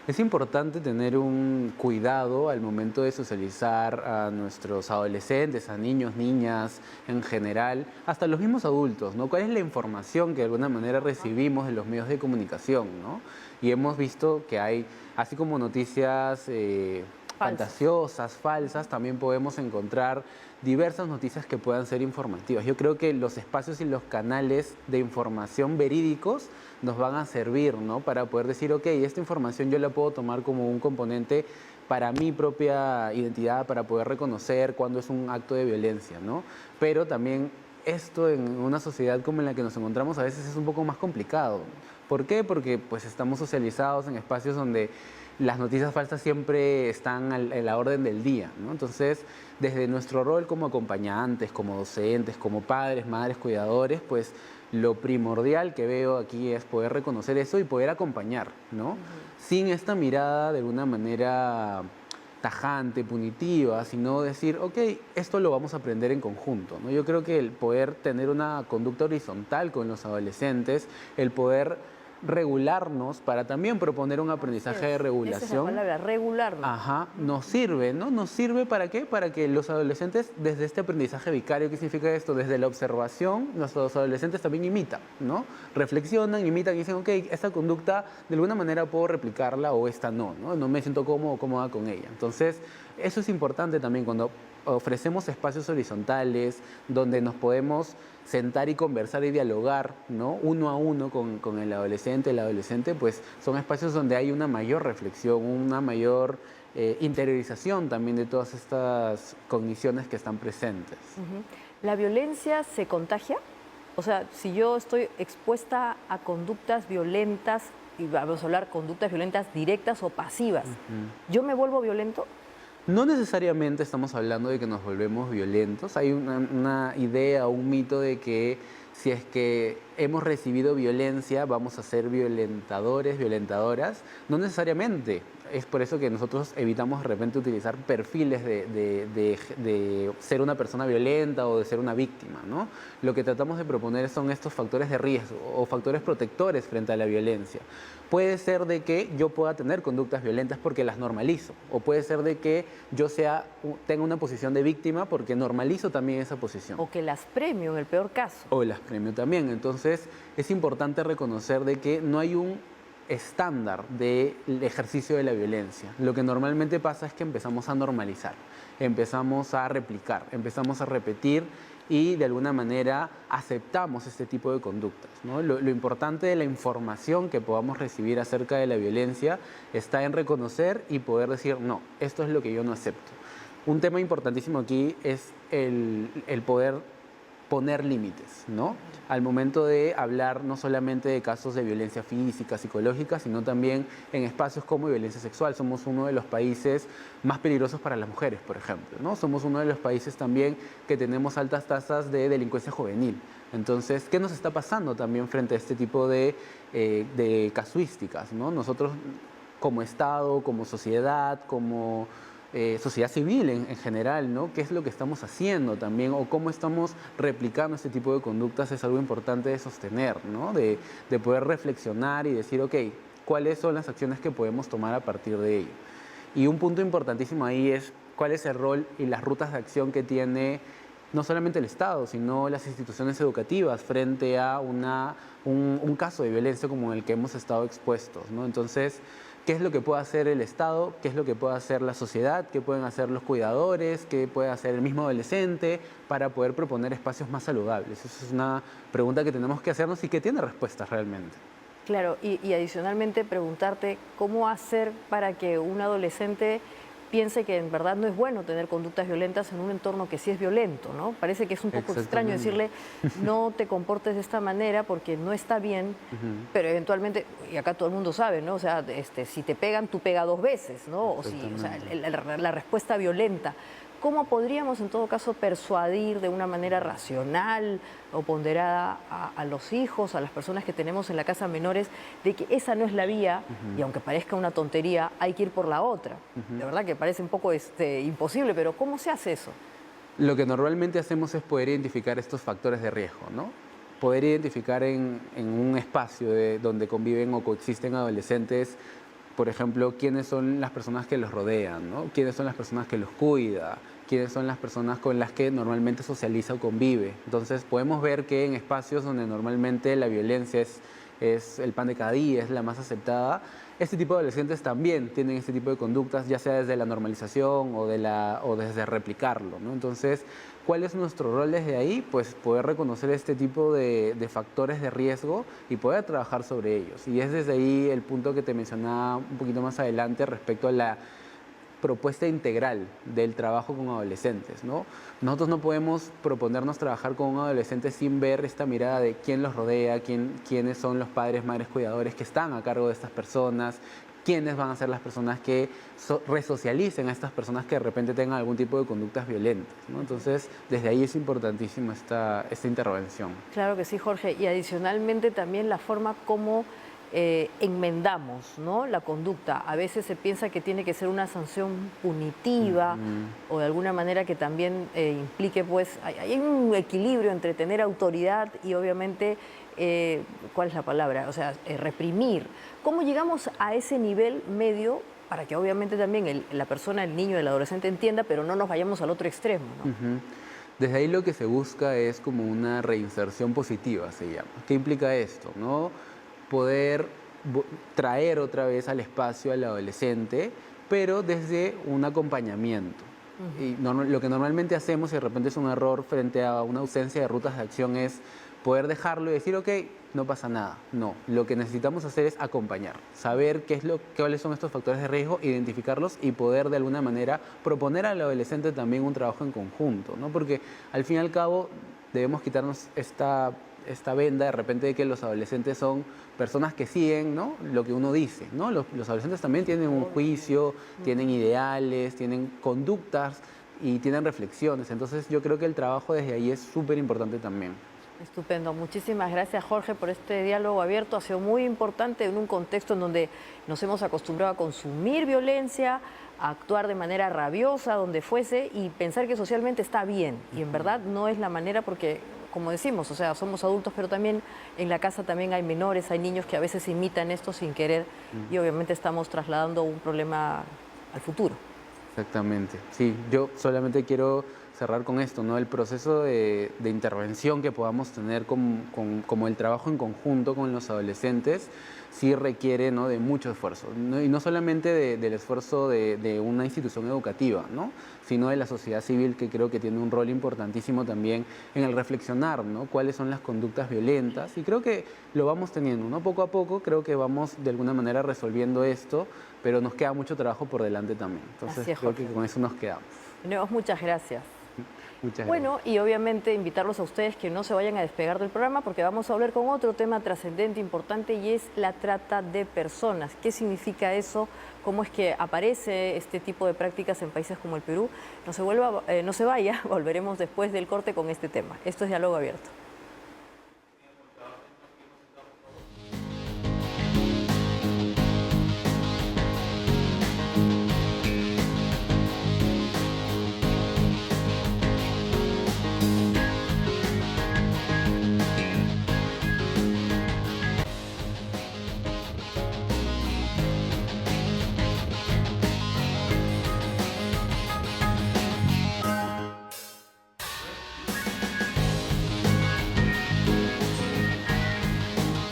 Es importante tener un cuidado al momento de socializar a nuestros adolescentes, a niños, niñas en general, hasta los mismos adultos, ¿no? ¿Cuál es la información que de alguna manera recibimos de los medios de comunicación, ¿no? Y hemos visto que hay, así como noticias fantasiosas, falsas, también podemos encontrar diversas noticias que puedan ser informativas. Yo creo que los espacios y los canales de información verídicos nos van a servir, ¿no? Para poder decir, ok, esta información yo la puedo tomar como un componente para mi propia identidad, para poder reconocer cuándo es un acto de violencia, ¿no? Pero también esto en una sociedad como en la que nos encontramos a veces es un poco más complicado. ¿Por qué? Porque pues estamos socializados en espacios donde las noticias falsas siempre están en la orden del día, ¿no? Entonces, desde nuestro rol como acompañantes, como docentes, como padres, madres, cuidadores, pues lo primordial que veo aquí es poder reconocer eso y poder acompañar, ¿no? Sin esta mirada de alguna manera tajante, punitiva, sino decir, ok, esto lo vamos a aprender en conjunto, ¿no? Yo creo que el poder tener una conducta horizontal con los adolescentes, el poder regularnos para también proponer un aprendizaje de regulación. Esa es la palabra, regularnos. Ajá, nos sirve, ¿no? ¿Nos sirve para qué? Para que los adolescentes, desde este aprendizaje vicario, ¿qué significa esto? Desde la observación, los adolescentes también imitan, ¿no? Reflexionan, imitan y dicen, ok, esta conducta de alguna manera puedo replicarla o esta no, ¿no? No me siento cómodo o cómoda con ella. Entonces, eso es importante también cuando ofrecemos espacios horizontales donde nos podemos sentar y conversar y dialogar, ¿no? Uno a uno con el adolescente, pues son espacios donde hay una mayor reflexión, una mayor interiorización también de todas estas cogniciones que están presentes. ¿La violencia se contagia? O sea, si yo estoy expuesta a conductas violentas, y vamos a hablar conductas violentas directas o pasivas, ¿yo me vuelvo violento? No necesariamente estamos hablando de que nos volvemos violentos. Hay una idea o un mito de que si es que hemos recibido violencia vamos a ser violentadores, violentadoras. No necesariamente. Es por eso que nosotros evitamos de repente utilizar perfiles de ser una persona violenta o de ser una víctima, ¿no? Lo que tratamos de proponer son estos factores de riesgo o factores protectores frente a la violencia. Puede ser de que yo pueda tener conductas violentas porque las normalizo, o puede ser de que yo tenga una posición de víctima porque normalizo también esa posición. O que las premio en el peor caso. O las premio también. Entonces es importante reconocer de que no hay un estándar del ejercicio de la violencia. Lo que normalmente pasa es que empezamos a normalizar, empezamos a replicar, empezamos a repetir y de alguna manera aceptamos este tipo de conductas, ¿no? Lo importante de la información que podamos recibir acerca de la violencia está en reconocer y poder decir, no, esto es lo que yo no acepto. Un tema importantísimo aquí es el poder poner límites, ¿no? Al momento de hablar no solamente de casos de violencia física, psicológica, sino también en espacios como violencia sexual. Somos uno de los países más peligrosos para las mujeres, por ejemplo, ¿no? Somos uno de los países también que tenemos altas tasas de delincuencia juvenil. Entonces, ¿qué nos está pasando también frente a este tipo de casuísticas, ¿no? Nosotros como Estado, como sociedad, como sociedad civil en general, ¿no? ¿Qué es lo que estamos haciendo también o cómo estamos replicando este tipo de conductas? Es algo importante de sostener, ¿no? De poder reflexionar y decir, ok, ¿cuáles son las acciones que podemos tomar a partir de ello? Y un punto importantísimo ahí es cuál es el rol y las rutas de acción que tiene no solamente el Estado, sino las instituciones educativas frente a un caso de violencia como el que hemos estado expuestos, ¿no? Entonces, ¿qué es lo que puede hacer el Estado? ¿Qué es lo que puede hacer la sociedad? ¿Qué pueden hacer los cuidadores? ¿Qué puede hacer el mismo adolescente para poder proponer espacios más saludables? Esa es una pregunta que tenemos que hacernos y que tiene respuestas realmente. Claro, y adicionalmente preguntarte cómo hacer para que un adolescente piense que en verdad no es bueno tener conductas violentas en un entorno que sí es violento, ¿no? Parece que es un poco extraño decirle no te comportes de esta manera porque no está bien, pero eventualmente, y acá todo el mundo sabe, ¿no? O sea, si te pegan, tú pega 2 veces, ¿no? O sea, la respuesta violenta. ¿Cómo podríamos en todo caso persuadir de una manera racional o ponderada a los hijos, a las personas que tenemos en la casa menores, de que esa no es la vía y aunque parezca una tontería, hay que ir por la otra? De verdad que parece un poco imposible, pero ¿cómo se hace eso? Lo que normalmente hacemos es poder identificar estos factores de riesgo, ¿no? Poder identificar en un espacio donde conviven o coexisten adolescentes, por ejemplo, quiénes son las personas que los rodean, ¿no? Quiénes son las personas que los cuida, quiénes son las personas con las que normalmente socializa o convive. Entonces podemos ver que en espacios donde normalmente la violencia es el pan de cada día, es la más aceptada, este tipo de adolescentes también tienen este tipo de conductas, ya sea desde la normalización o desde replicarlo, ¿no? Entonces, ¿cuál es nuestro rol desde ahí? Pues poder reconocer este tipo de factores de riesgo y poder trabajar sobre ellos. Y es desde ahí el punto que te mencionaba un poquito más adelante respecto a la propuesta integral del trabajo con adolescentes, ¿no? Nosotros no podemos proponernos trabajar con un adolescente sin ver esta mirada de quién los rodea, quiénes son los padres, madres, cuidadores que están a cargo de estas personas, quiénes van a ser las personas que resocialicen a estas personas que de repente tengan algún tipo de conductas violentas, ¿no? Entonces, desde ahí es importantísima esta intervención. Claro que sí, Jorge. Y adicionalmente también la forma como enmendamos, ¿no?, la conducta. A veces se piensa que tiene que ser una sanción punitiva o de alguna manera que también implique, pues, hay un equilibrio entre tener autoridad y obviamente, ¿cuál es la palabra? O sea, reprimir. ¿Cómo llegamos a ese nivel medio para que obviamente también la persona, el niño, el adolescente entienda, pero no nos vayamos al otro extremo, ¿no? Desde ahí lo que se busca es como una reinserción positiva, se llama. ¿Qué implica esto, no? Poder traer otra vez al espacio al adolescente, pero desde un acompañamiento. Y lo que normalmente hacemos, y de repente es un error frente a una ausencia de rutas de acción, es poder dejarlo y decir, ok, no pasa nada. No, lo que necesitamos hacer es acompañar, saber cuáles son estos factores de riesgo, identificarlos y poder de alguna manera proponer al adolescente también un trabajo en conjunto, ¿no? Porque al fin y al cabo debemos quitarnos esta venda de repente de que los adolescentes son personas que siguen, ¿no?, lo que uno dice, ¿no? Los adolescentes también tienen un juicio, tienen ideales, tienen conductas y tienen reflexiones. Entonces yo creo que el trabajo desde ahí es súper importante también. Estupendo. Muchísimas gracias, Jorge, por este diálogo abierto. Ha sido muy importante en un contexto en donde nos hemos acostumbrado a consumir violencia, a actuar de manera rabiosa, donde fuese, y pensar que socialmente está bien. Y en verdad no es la manera porque, como decimos, o sea, somos adultos, pero también en la casa también hay menores, hay niños que a veces imitan esto sin querer y obviamente estamos trasladando un problema al futuro. Exactamente. Sí, yo solamente quiero cerrar con esto, ¿no? El proceso de intervención que podamos tener como el trabajo en conjunto con los adolescentes sí requiere, ¿no?, de mucho esfuerzo, ¿no? Y no solamente del esfuerzo de una institución educativa, ¿no?, sino de la sociedad civil, que creo que tiene un rol importantísimo también en el reflexionar, ¿no?, cuáles son las conductas violentas, y creo que lo vamos teniendo, ¿no? Poco a poco creo que vamos de alguna manera resolviendo esto, pero nos queda mucho trabajo por delante también. Entonces creo que con eso nos quedamos. Muchas gracias. Muchas gracias. Bueno, y obviamente invitarlos a ustedes que no se vayan a despegar del programa porque vamos a hablar con otro tema trascendente, importante, y es la trata de personas. ¿Qué significa eso? ¿Cómo es que aparece este tipo de prácticas en países como el Perú? No se vaya, volveremos después del corte con este tema. Esto es Diálogo Abierto.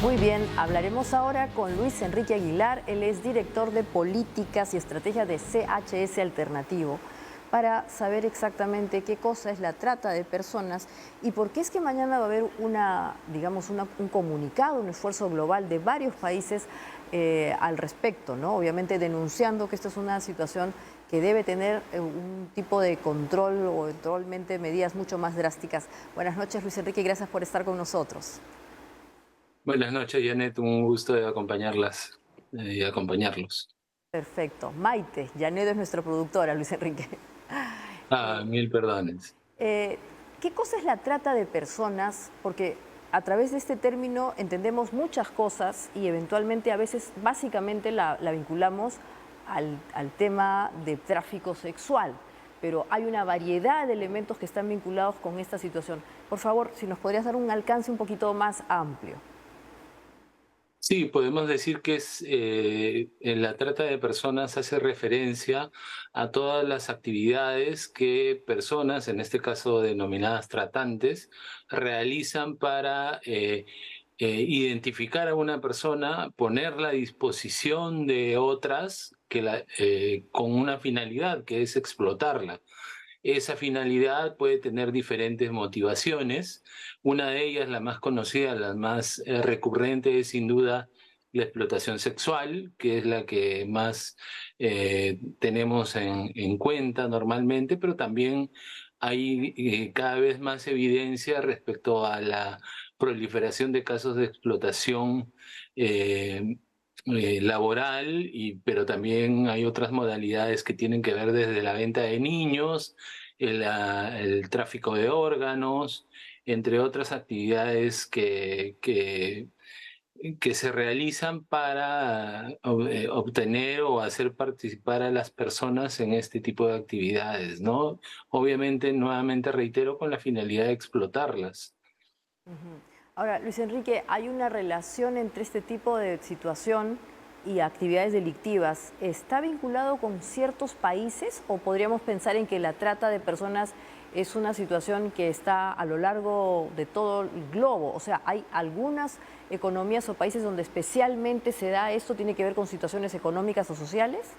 Muy bien, hablaremos ahora con Luis Enrique Aguilar. Él es director de Políticas y Estrategia de CHS Alternativo, para saber exactamente qué cosa es la trata de personas y por qué es que mañana va a haber un comunicado, un esfuerzo global de varios países al respecto, ¿no? Obviamente denunciando que esta es una situación que debe tener un tipo de control o eventualmente medidas mucho más drásticas. Buenas noches, Luis Enrique, y gracias por estar con nosotros. Buenas noches, Janet. Un gusto de acompañarlas y acompañarlos. Perfecto. Maite, Janet es nuestra productora, Luis Enrique. Mil perdones. ¿Qué cosa es la trata de personas? Porque a través de este término entendemos muchas cosas y eventualmente a veces básicamente la vinculamos al tema de tráfico sexual. pero hay una variedad de elementos que están vinculados con esta situación. Por favor, si nos podrías dar un alcance un poquito más amplio. Sí, podemos decir que en la trata de personas hace referencia a todas las actividades que personas, en este caso denominadas tratantes, realizan para identificar a una persona, ponerla a disposición de otras con una finalidad que es explotarla. Esa finalidad puede tener diferentes motivaciones. Una de ellas, la más conocida, la más recurrente, es sin duda la explotación sexual, que es la que más tenemos en cuenta normalmente, pero también hay cada vez más evidencia respecto a la proliferación de casos de explotación laboral, pero también hay otras modalidades que tienen que ver desde la venta de niños, el tráfico de órganos, entre otras actividades que se realizan para obtener o hacer participar a las personas en este tipo de actividades, ¿no? Obviamente, nuevamente reitero, con la finalidad de explotarlas. Ahora, Luis Enrique, ¿hay una relación entre este tipo de situación y actividades delictivas? ¿Está vinculado con ciertos países o podríamos pensar en que la trata de personas es una situación que está a lo largo de todo el globo? O sea, ¿hay algunas economías o países donde especialmente se da esto? ¿Tiene que ver con situaciones económicas o sociales?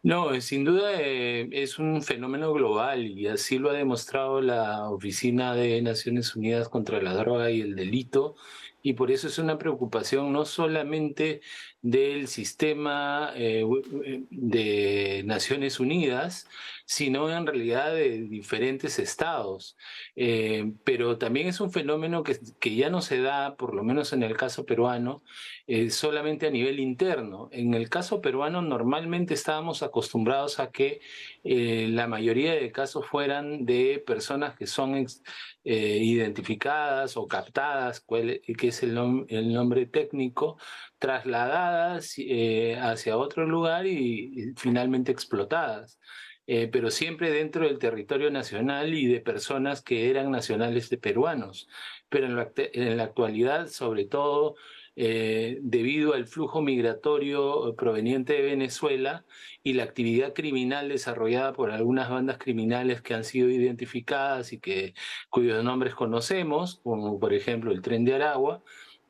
No, sin duda es un fenómeno global y así lo ha demostrado la Oficina de Naciones Unidas contra la Droga y el Delito, y por eso es una preocupación no solamente del sistema de Naciones Unidas, sino en realidad de diferentes estados. Pero también es un fenómeno que ya no se da, por lo menos en el caso peruano, solamente a nivel interno. En el caso peruano normalmente estábamos acostumbrados a que la mayoría de casos fueran de personas que son identificadas o captadas, que es el nombre técnico, trasladadas hacia otro lugar y finalmente explotadas. Pero siempre dentro del territorio nacional y de personas que eran nacionales de peruanos. Pero en la actualidad, sobre todo, debido al flujo migratorio proveniente de Venezuela y la actividad criminal desarrollada por algunas bandas criminales que han sido identificadas y cuyos nombres conocemos, como por ejemplo el Tren de Aragua.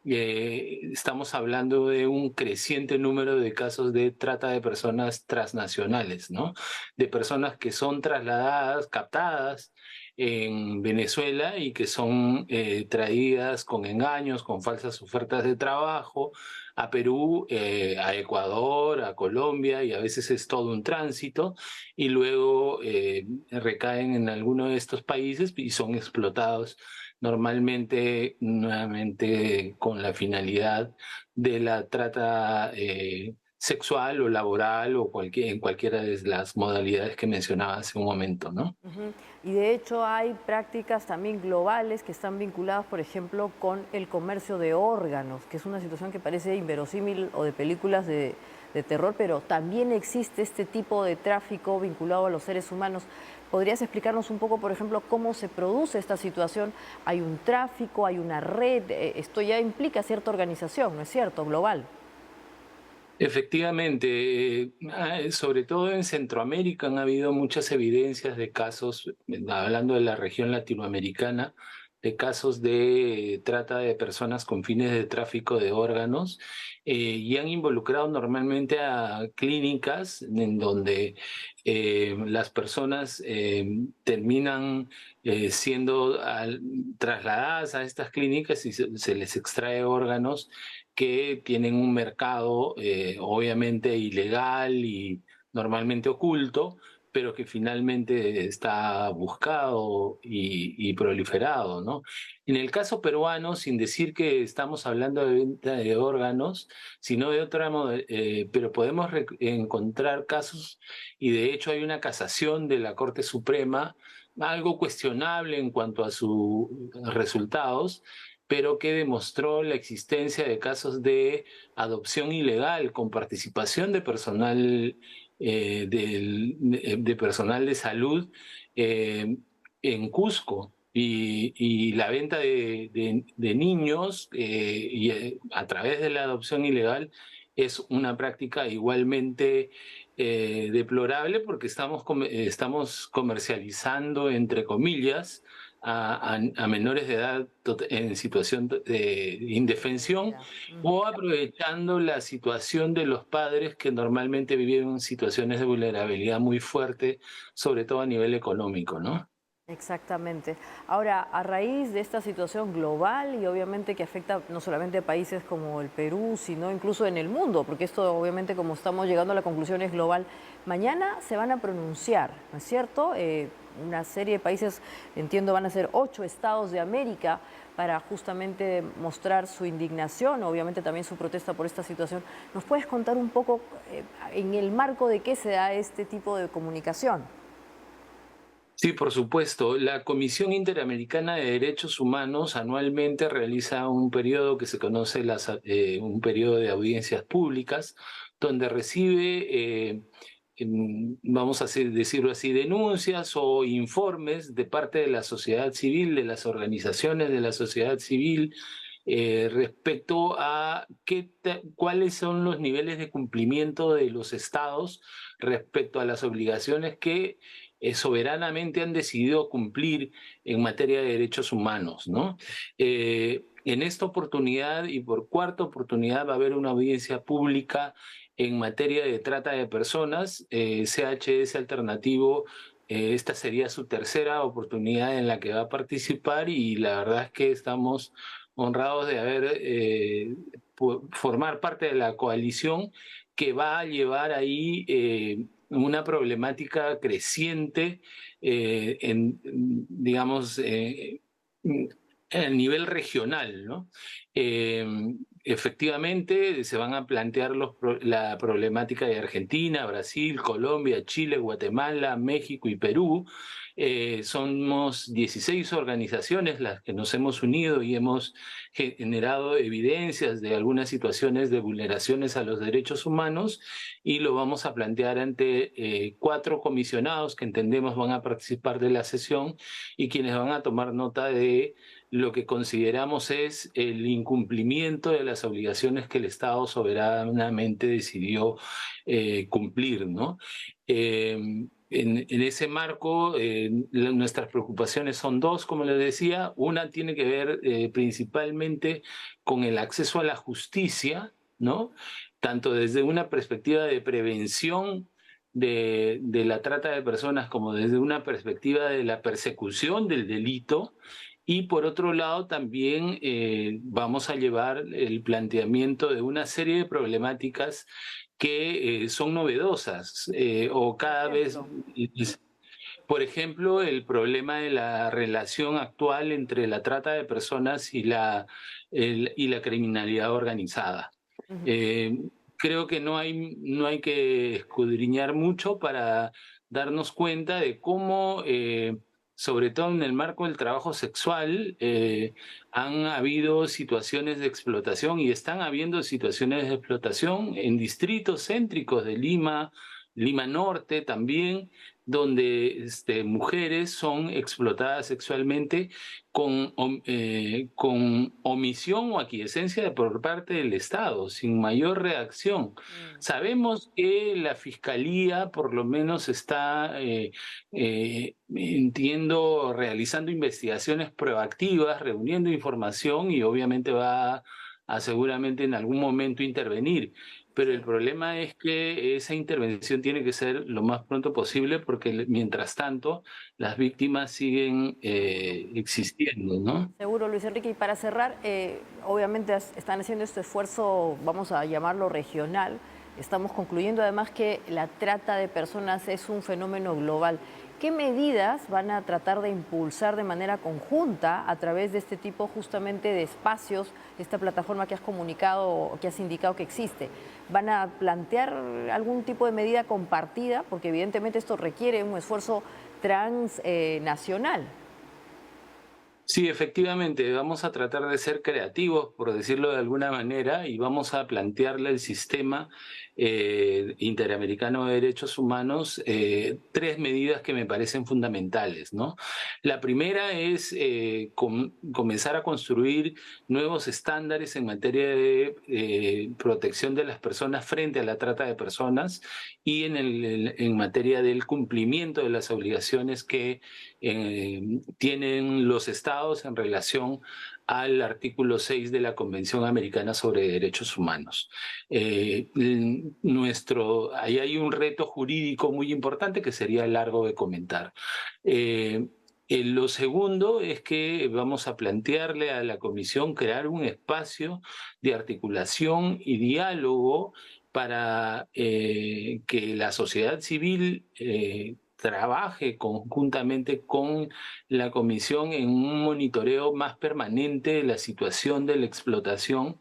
Estamos hablando de un creciente número de casos de trata de personas transnacionales, ¿no? De personas que son trasladadas, captadas en Venezuela y que son traídas con engaños, con falsas ofertas de trabajo a Perú, a Ecuador, a Colombia, y a veces es todo un tránsito, y luego recaen en alguno de estos países y son explotados normalmente nuevamente con la finalidad de la trata sexual o laboral o en cualquiera de las modalidades que mencionaba hace un momento, ¿no? Y de hecho hay prácticas también globales que están vinculadas, por ejemplo, con el comercio de órganos, que es una situación que parece inverosímil o de películas de terror, pero también existe este tipo de tráfico vinculado a los seres humanos. ¿Podrías explicarnos un poco, por ejemplo, cómo se produce esta situación? ¿Hay un tráfico, hay una red? Esto ya implica cierta organización, ¿no es cierto? Global. Efectivamente, sobre todo en Centroamérica han habido muchas evidencias de casos, hablando de la región latinoamericana, de casos de trata de personas con fines de tráfico de órganos, y han involucrado normalmente a clínicas en donde las personas terminan siendo trasladadas a estas clínicas y se les extrae órganos que tienen un mercado obviamente ilegal y normalmente oculto, pero que finalmente está buscado y proliferado, ¿no? En el caso peruano, sin decir que estamos hablando de venta de órganos, sino de pero podemos encontrar casos, y de hecho hay una casación de la Corte Suprema, algo cuestionable en cuanto a sus resultados, pero que demostró la existencia de casos de adopción ilegal con participación de personal de personal de salud en Cusco. Y la venta de niños a través de la adopción ilegal es una práctica igualmente deplorable, porque estamos comercializando, entre comillas, a menores de edad en situación de indefensión, o aprovechando la situación de los padres que normalmente viven en situaciones de vulnerabilidad muy fuerte, sobre todo a nivel económico, ¿no? Exactamente. Ahora, a raíz de esta situación global y obviamente que afecta no solamente a países como el Perú, sino incluso en el mundo, porque esto obviamente, como estamos llegando a la conclusión, es global, mañana se van a pronunciar, ¿no es cierto? Una serie de países, entiendo, van a ser 8 estados de América para justamente mostrar su indignación, obviamente también su protesta por esta situación. ¿Nos puedes contar un poco en el marco de qué se da este tipo de comunicación? Sí, por supuesto. La Comisión Interamericana de Derechos Humanos anualmente realiza un periodo que se conoce un periodo de audiencias públicas, donde recibe, vamos a decirlo así, denuncias o informes de parte de la sociedad civil, de las organizaciones de la sociedad civil, respecto a cuáles son los niveles de cumplimiento de los estados respecto a las obligaciones que soberanamente han decidido cumplir en materia de derechos humanos, ¿no? En esta oportunidad, y por cuarta oportunidad, va a haber una audiencia pública en materia de trata de personas. CHS Alternativo, esta sería su tercera oportunidad en la que va a participar, y la verdad es que estamos honrados de formar parte de la coalición que va a llevar ahí una problemática creciente, digamos, a nivel regional, ¿no? Efectivamente, se van a plantear la problemática de Argentina, Brasil, Colombia, Chile, Guatemala, México y Perú. Somos 16 organizaciones las que nos hemos unido y hemos generado evidencias de algunas situaciones de vulneraciones a los derechos humanos, y lo vamos a plantear ante 4 comisionados que entendemos van a participar de la sesión, y quienes van a tomar nota de lo que consideramos es el incumplimiento de las obligaciones que el Estado soberanamente decidió cumplir, ¿no? En ese marco, nuestras preocupaciones son 2, como les decía. Una tiene que ver principalmente con el acceso a la justicia, ¿no? Tanto desde una perspectiva de prevención de la trata de personas, como desde una perspectiva de la persecución del delito. Y por otro lado, también vamos a llevar el planteamiento de una serie de problemáticas que son novedosas, o cada vez, por ejemplo, el problema de la relación actual entre la trata de personas y la criminalidad organizada. Creo que no hay que escudriñar mucho para darnos cuenta de cómo, sobre todo en el marco del trabajo sexual, han habido situaciones de explotación, y están habiendo situaciones de explotación en distritos céntricos de Lima, Lima Norte también, donde mujeres son explotadas sexualmente con omisión o aquiescencia por parte del Estado, sin mayor reacción. Sabemos que la Fiscalía por lo menos está, entiendo, realizando investigaciones proactivas, reuniendo información, y obviamente va a seguramente en algún momento intervenir. Pero el problema es que esa intervención tiene que ser lo más pronto posible, porque mientras tanto las víctimas siguen existiendo, ¿no? Seguro, Luis Enrique. Y para cerrar, obviamente están haciendo este esfuerzo, vamos a llamarlo regional. Estamos concluyendo además que la trata de personas es un fenómeno global. ¿Qué medidas van a tratar de impulsar de manera conjunta a través de este tipo justamente de espacios, esta plataforma que has comunicado o que has indicado que existe? ¿Van a plantear algún tipo de medida compartida? Porque evidentemente esto requiere un esfuerzo transnacional. Sí, efectivamente, vamos a tratar de ser creativos, por decirlo de alguna manera, y vamos a plantearle al sistema interamericano de derechos humanos tres medidas que me parecen fundamentales, ¿no? La primera es comenzar a construir nuevos estándares en materia de protección de las personas frente a la trata de personas y en materia del cumplimiento de las obligaciones que tienen los estados en relación al artículo 6 de la Convención Americana sobre Derechos Humanos. Ahí hay un reto jurídico muy importante que sería largo de comentar. Lo segundo es que vamos a plantearle a la Comisión crear un espacio de articulación y diálogo para que la sociedad civil trabaje conjuntamente con la Comisión en un monitoreo más permanente de la situación de la explotación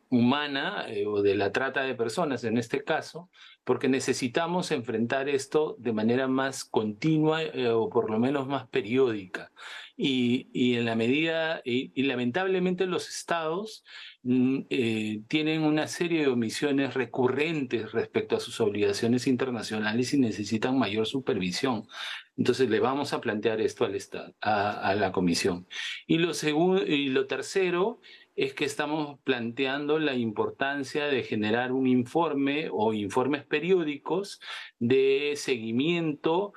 humana o de la trata de personas en este caso, porque necesitamos enfrentar esto de manera más continua o por lo menos más periódica. Y en la medida, y lamentablemente los estados tienen una serie de omisiones recurrentes respecto a sus obligaciones internacionales y necesitan mayor supervisión. Entonces le vamos a plantear esto al Estado, a la Comisión. Y lo tercero es que estamos planteando la importancia de generar un informe o informes periódicos de seguimiento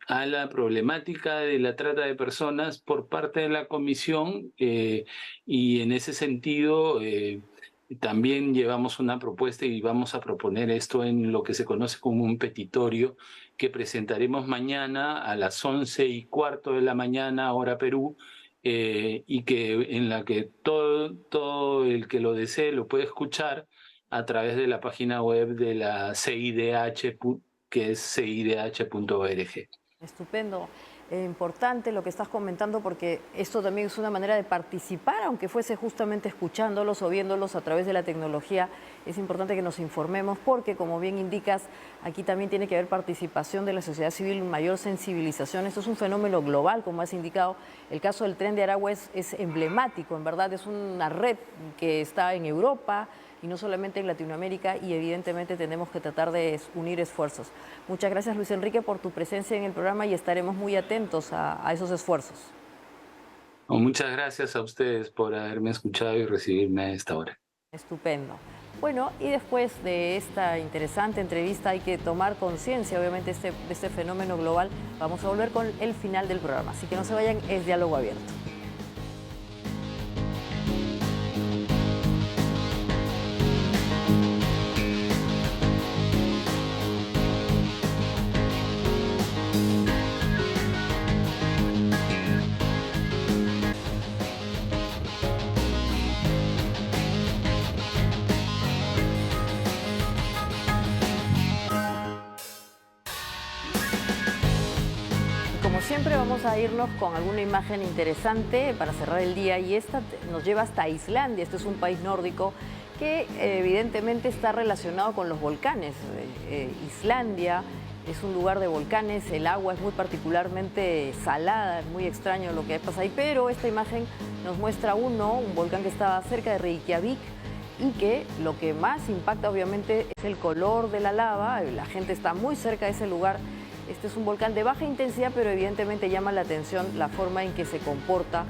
a la problemática de la trata de personas por parte de la Comisión y en ese sentido también llevamos una propuesta y vamos a proponer esto en lo que se conoce como un petitorio que presentaremos mañana a las 11:15 de la mañana, hora Perú, y en la que todo el que lo desee lo puede escuchar a través de la página web de la CIDH, que es cidh.org. Estupendo. Importante lo que estás comentando porque esto también es una manera de participar, aunque fuese justamente escuchándolos o viéndolos a través de la tecnología. Es importante que nos informemos porque, como bien indicas, aquí también tiene que haber participación de la sociedad civil, mayor sensibilización. Esto es un fenómeno global, como has indicado. El caso del Tren de Aragua es emblemático, en verdad, es una red que está en Europa y no solamente en Latinoamérica, y evidentemente tenemos que tratar de unir esfuerzos. Muchas gracias, Luis Enrique, por tu presencia en el programa y estaremos muy atentos a esos esfuerzos. Muchas gracias a ustedes por haberme escuchado y recibirme a esta hora. Estupendo. Bueno, y después de esta interesante entrevista hay que tomar conciencia, obviamente, de este fenómeno global. Vamos a volver con el final del programa, así que no se vayan, es Diálogo Abierto. Siempre vamos a irnos con alguna imagen interesante para cerrar el día y esta nos lleva hasta Islandia. Este es un país nórdico que evidentemente está relacionado con los volcanes. Islandia es un lugar de volcanes, el agua es muy particularmente salada, es muy extraño lo que pasa ahí, pero esta imagen nos muestra un volcán que estaba cerca de Reykjavik y que lo que más impacta obviamente es el color de la lava. La gente está muy cerca de ese lugar. Este es un volcán de baja intensidad, pero evidentemente llama la atención la forma en que se comporta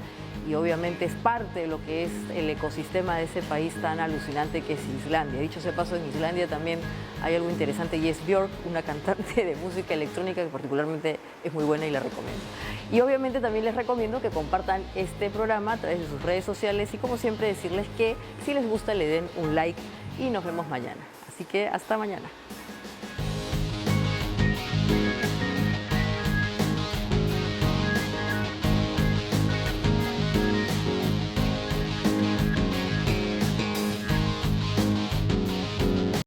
y obviamente es parte de lo que es el ecosistema de ese país tan alucinante que es Islandia. Dicho sea paso, en Islandia también hay algo interesante y es Björk, una cantante de música electrónica que particularmente es muy buena y la recomiendo. Y obviamente también les recomiendo que compartan este programa a través de sus redes sociales y, como siempre, decirles que si les gusta le den un like y nos vemos mañana. Así que hasta mañana.